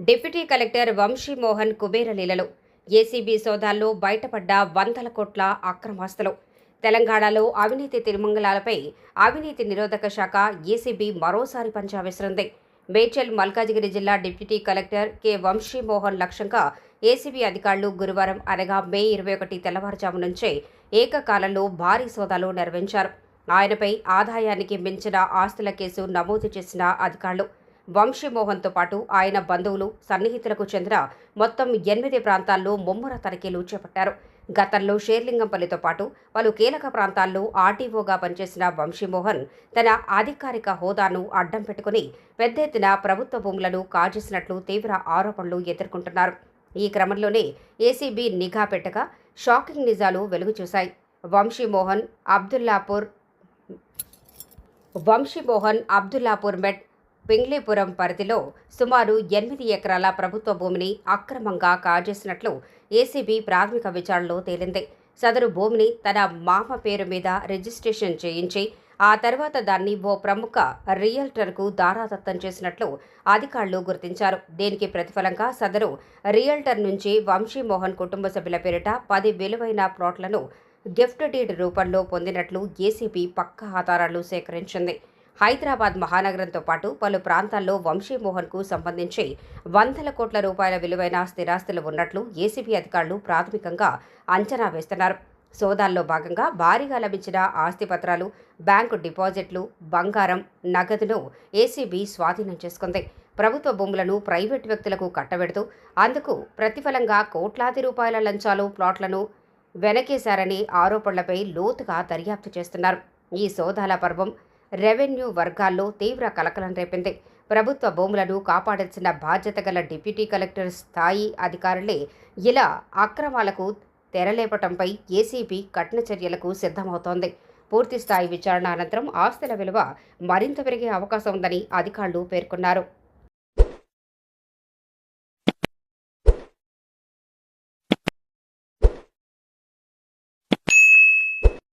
Deputy collector Vamsi Mohan Kubera లీలలు. ACB సోదాల్లో బయటపడ్డ వందల కోట్ల అక్రమాస్తులు. తెలంగాణలో అవినీతి తిరుమంగళాలపై అవినీతి నిరోధక శాఖ ఏసీబీ మరోసారి పంజా విసిరింది. మేడ్చల్ మల్కాజిగిరి జిల్లా డిప్యూటీ కలెక్టర్ కె వంశీమోహన్ లక్ష్యంగా ఏసీబీ అధికారులు గురువారం అనగా మే 21 తెల్లవారుజాము నుంచే ఏకకాలంలో భారీ సోదాలు నిర్వహించారు. ఆయనపై ఆదాయానికి మించిన ఆస్తుల కేసు నమోదు చేసిన అధికారులు వంశీమోహన్తో పాటు ఆయన బంధువులు, సన్నిహితులకు చెందిన మొత్తం 8 ప్రాంతాల్లో ముమ్మర తనిఖీలు చేపట్టారు. గతంలో షేర్లింగంపల్లితో పాటు పలు కీలక ప్రాంతాల్లో ఆర్టీఓగా పనిచేసిన వంశీమోహన్ తన అధికారిక హోదాను అడ్డం పెట్టుకుని పెద్ద ఎత్తున ప్రభుత్వ భూములను కాజేసినట్లు తీవ్ర ఆరోపణలు ఎదుర్కొంటున్నారు. ఈ క్రమంలోనే ఏసీబీ నిఘా పెట్టగా షాకింగ్ నిజాలు వెలుగు చూశాయి. వంశీమోహన్ అబ్దుల్లాపూర్ మెట్ పింగ్లీపురం పరిధిలో సుమారు 8 ఎకరాల ప్రభుత్వ భూమిని అక్రమంగా కాజేసినట్లు ఏసీబీ ప్రాథమిక విచారణలో తేలింది. సదరు భూమిని తన మామ పేరు మీద రిజిస్ట్రేషన్ చేయించి ఆ తర్వాత దాన్ని ఓ ప్రముఖ రియల్టర్కు దారాదత్తం చేసినట్లు అధికారులు గుర్తించారు. దీనికి ప్రతిఫలంగా సదరు రియల్టర్ నుంచి వంశీమోహన్ కుటుంబ సభ్యుల పేరిట 10 విలువైన ప్లాట్లను గిఫ్ట్ డీడ్ రూపంలో పొందినట్లు ఏసీబీ పక్కా ఆధారాలు సేకరించింది. హైదరాబాద్ మహానగరంతో పాటు పలు ప్రాంతాల్లో వంశీమోహన్కు సంబంధించి వందల కోట్ల రూపాయల విలువైన స్థిరాస్తులు ఉన్నట్లు ఏసీబీ అధికారులు ప్రాథమికంగా అంచనా వేస్తున్నారు. సోదాల్లో భాగంగా భారీగా లభించిన ఆస్తిపత్రాలు, బ్యాంకు డిపాజిట్లు, బంగారం, నగదును ఏసీబీ స్వాధీనం చేసుకుంది. ప్రభుత్వ భూములను ప్రైవేటు వ్యక్తులకు కట్టబెడుతూ అందుకు ప్రతిఫలంగా కోట్లాది రూపాయల లంచాలు, ప్లాట్లను వెనకేశారని ఆరోపణలపై లోతుగా దర్యాప్తు చేస్తున్నారు. ఈ సోదాల పర్వం రెవెన్యూ వర్గాల్లో తీవ్ర కలకలం రేపింది. ప్రభుత్వ భూములను కాపాడాల్సిన బాధ్యత గల డిప్యూటీ కలెక్టర్ స్థాయి అధికారులే ఇలా అక్రమాలకు తెరలేపటంపై ఏసీబీ కఠిన చర్యలకు సిద్ధమవుతోంది. పూర్తిస్థాయి విచారణ అనంతరం ఆస్తుల విలువ మరింత పెరిగే అవకాశం ఉందని అధికారులు పేర్కొన్నారు.